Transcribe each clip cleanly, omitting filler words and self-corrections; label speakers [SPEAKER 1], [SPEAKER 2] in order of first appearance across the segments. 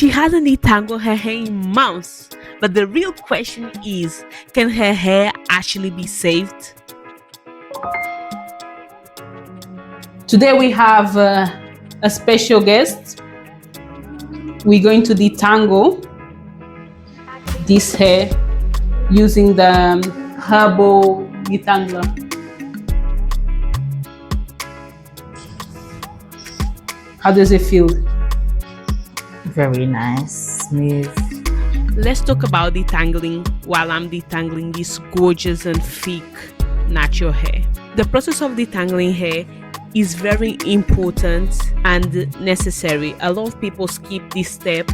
[SPEAKER 1] She hasn't detangled her hair in months, but the real question is, can her hair actually be saved?
[SPEAKER 2] Today we have a special guest. We're going to detangle this hair using the herbal detangler. How does it feel?
[SPEAKER 3] Very nice, smooth.
[SPEAKER 1] Let's talk about detangling while I'm detangling this gorgeous and thick natural hair. The process of detangling hair is very important and necessary. A lot of people skip this step,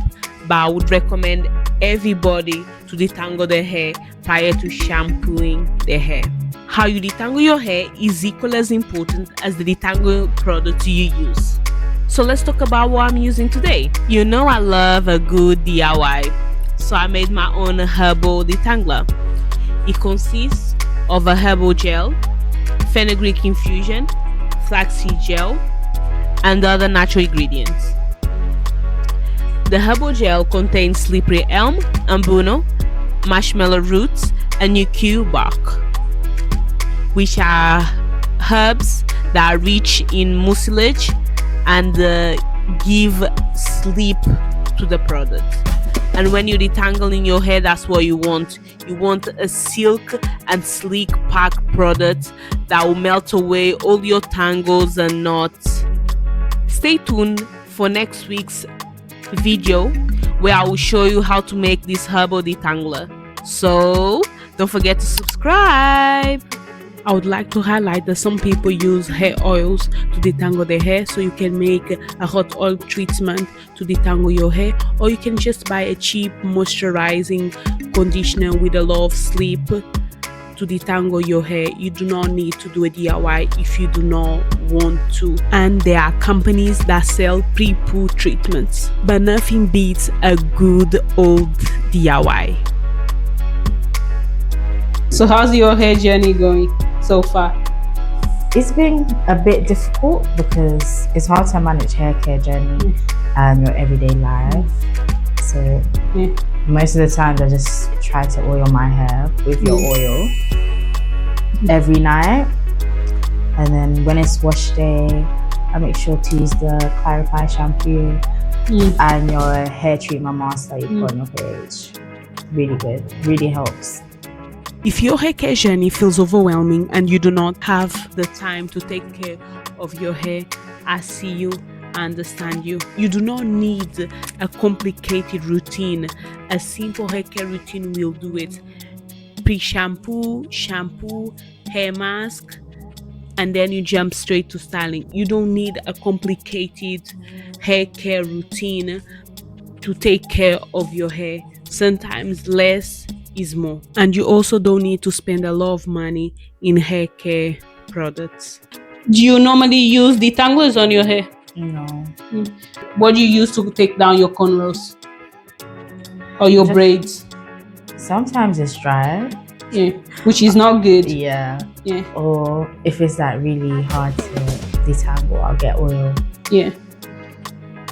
[SPEAKER 1] but I would recommend everybody to detangle their hair prior to shampooing their hair. How you detangle your hair is equally as important as the detangle product you use. So let's talk about what I'm using today. You know I love a good DIY, so I made my own herbal detangler. It consists of a herbal gel, fenugreek infusion, flaxseed gel, and other natural ingredients. The herbal gel contains slippery elm, umbuno, marshmallow roots, and yucca bark, which are herbs that are rich in mucilage and give sleep to the product. And when you're detangling your hair, that's what you want. You want a silk and sleek pack product that will melt away all your tangles and knots. Stay tuned for next week's video where I will show you how to make this herbal detangler. So don't forget to subscribe. I would like to highlight that some people use hair oils to detangle their hair, so you can make a hot oil treatment to detangle your hair, or you can just buy a cheap moisturizing conditioner with a lot of sleep to detangle your hair. You do not need to do a DIY if you do not want to. And there are companies that sell prepoo treatments, but nothing beats a good old DIY.
[SPEAKER 2] So how's your hair journey going so far?
[SPEAKER 3] It's been a bit difficult because it's hard to manage hair care journey and your everyday life. So most of the time I just try to oil my hair with your oil every night, and then when it's wash day I make sure to use the Clarify shampoo and your hair treatment mask that you put on your page. Really good, really helps.
[SPEAKER 1] If your hair care journey feels overwhelming and you do not have the time to take care of your hair, I see you, I understand you. You do not need a complicated routine. A simple hair care routine will do it. Pre-shampoo, shampoo, hair mask, and then you jump straight to styling. You don't need a complicated hair care routine to take care of your hair. Sometimes less is more, and you also don't need to spend a lot of money in hair care products.
[SPEAKER 2] Do you normally use detanglers on your hair?
[SPEAKER 3] No.
[SPEAKER 2] What do you use to take down your cornrows or your braids?
[SPEAKER 3] Sometimes it's dry.
[SPEAKER 2] Yeah, which is not good.
[SPEAKER 3] Yeah.
[SPEAKER 2] Yeah.
[SPEAKER 3] Or if it's like really hard to detangle, I'll get oil.
[SPEAKER 2] Yeah.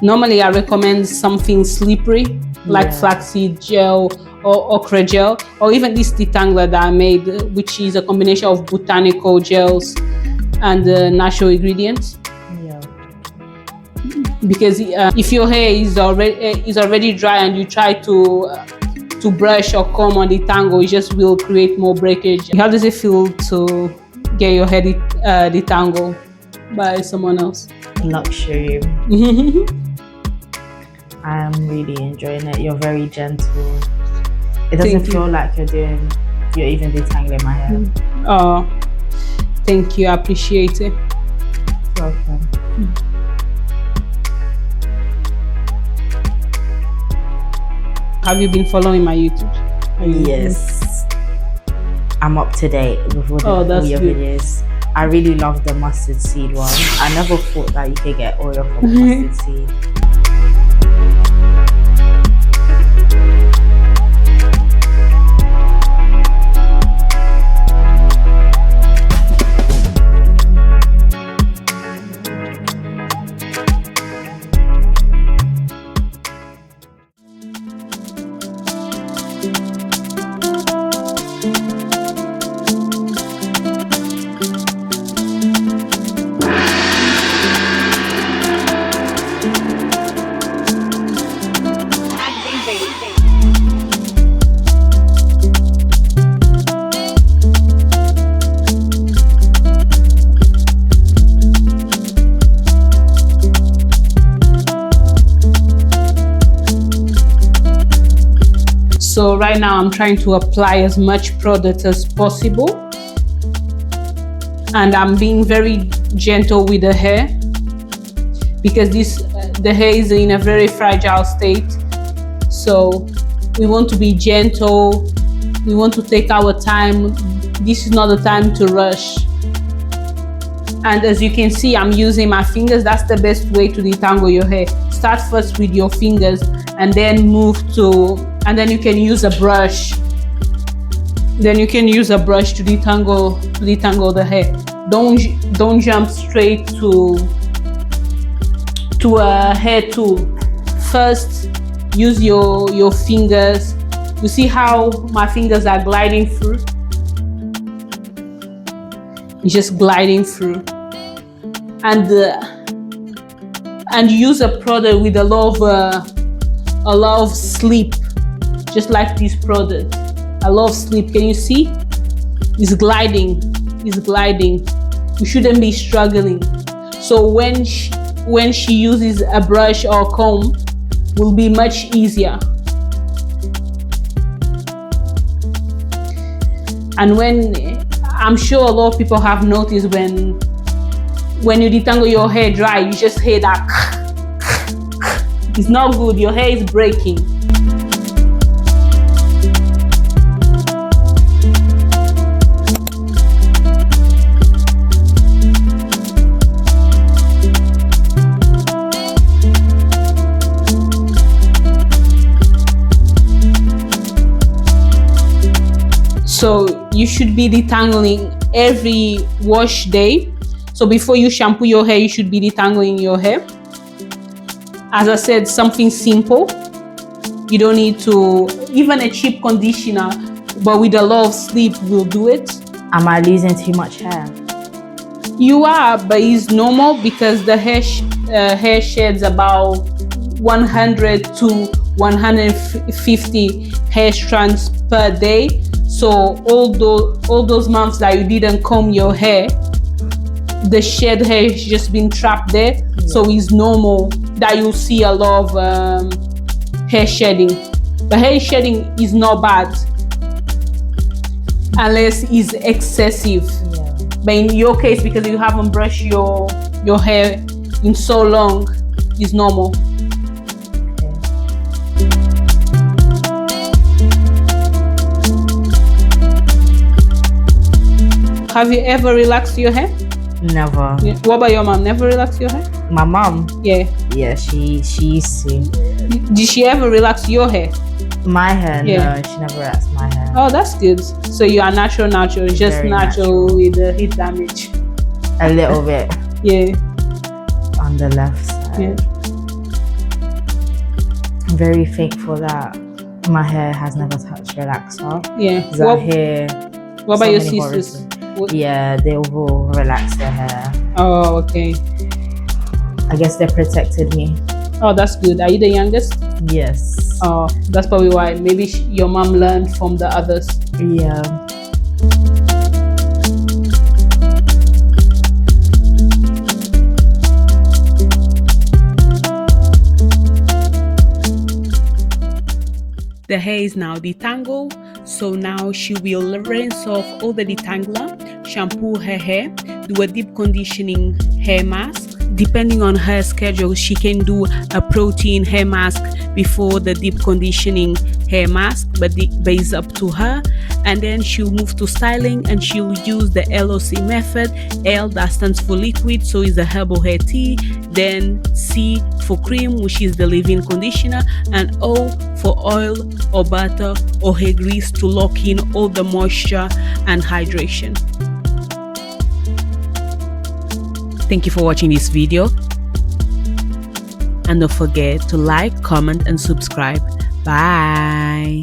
[SPEAKER 2] Normally I recommend something slippery like flaxseed gel or okra gel, or even this detangler that I made, which is a combination of botanical gels and natural ingredients.
[SPEAKER 3] Yeah.
[SPEAKER 2] Because if your hair is already dry and you try to brush or comb on detangle, it just will create more breakage. How does it feel to get your hair detangled by someone else?
[SPEAKER 3] Luxury. I'm really enjoying it. You're very gentle. It doesn't feel like you're even detangling my hair.
[SPEAKER 2] Oh, thank you. I appreciate it.
[SPEAKER 3] Welcome.
[SPEAKER 2] Have you been following my YouTube?
[SPEAKER 3] Yes. I'm up to date with all your videos. I really love the mustard seed one. I never thought that you could get oil from mustard seed.
[SPEAKER 2] So right now I'm trying to apply as much product as possible, and I'm being very gentle with the hair because the hair is in a very fragile state. So we want to be gentle, we want to take our time. This is not the time to rush. And as you can see, I'm using my fingers. That's the best way to detangle your hair. Start first with your fingers and then and then you can use a brush. Then you can use a brush to detangle the hair. Don't jump straight to a hair tool. First, use your fingers. You see how my fingers are gliding through? Just gliding through. And use a product with a lot of slip, just like this product. A lot of slip. Can you see? It's gliding. It's gliding. You shouldn't be struggling. So when she uses a brush or comb, will be much easier. And I'm sure a lot of people have noticed when you detangle your hair dry, you just hear that. It's not good. Your hair is breaking. So you should be detangling every wash day. So before you shampoo your hair, you should be detangling your hair. As I said, something simple. You don't need to, even a cheap conditioner, but with a lot of slip will do it.
[SPEAKER 3] Am I losing too much hair?
[SPEAKER 2] You are, but it's normal because the hair sheds about 100 to 150 hair strands per day. So all those months that you didn't comb your hair, the shed hair has just been trapped there. Yeah. So it's normal that you see a lot of hair shedding. But hair shedding is not bad unless it's excessive. Yeah. But in your case, because you haven't brushed your hair in so long, it's normal. Have you ever relaxed your hair?
[SPEAKER 3] Never.
[SPEAKER 2] Yeah. What about your mom? Never relaxed your hair?
[SPEAKER 3] My mom?
[SPEAKER 2] Yeah.
[SPEAKER 3] Yeah, she used to.
[SPEAKER 2] Did she ever relax your hair?
[SPEAKER 3] My hair?
[SPEAKER 2] Yeah.
[SPEAKER 3] No, she never relaxed my hair.
[SPEAKER 2] Oh, that's good. So you are natural, just
[SPEAKER 3] Very
[SPEAKER 2] natural with the heat damage.
[SPEAKER 3] A little bit.
[SPEAKER 2] Yeah.
[SPEAKER 3] On the left side.
[SPEAKER 2] Yeah.
[SPEAKER 3] I'm very thankful that my hair has never touched relaxer.
[SPEAKER 2] Yeah. What about your sisters?
[SPEAKER 3] Yeah, they will relax their hair.
[SPEAKER 2] Oh, okay.
[SPEAKER 3] I guess they protected me.
[SPEAKER 2] Oh, that's good. Are you the youngest?
[SPEAKER 3] Yes.
[SPEAKER 2] Oh, that's probably why. Maybe your mom learned from the others.
[SPEAKER 3] Yeah.
[SPEAKER 1] The hair is now detangled, so now she will rinse off all the detangler, shampoo her hair, do a deep conditioning hair mask. Depending on her schedule, she can do a protein hair mask before the deep conditioning hair mask, but it's up to her. And then she'll move to styling and she'll use the LOC method. L, that stands for liquid, so it's a herbal hair tea. Then C for cream, which is the leave-in conditioner, and O for oil or butter or hair grease to lock in all the moisture and hydration. Thank you for watching this video, and don't forget to like, comment and subscribe. Bye.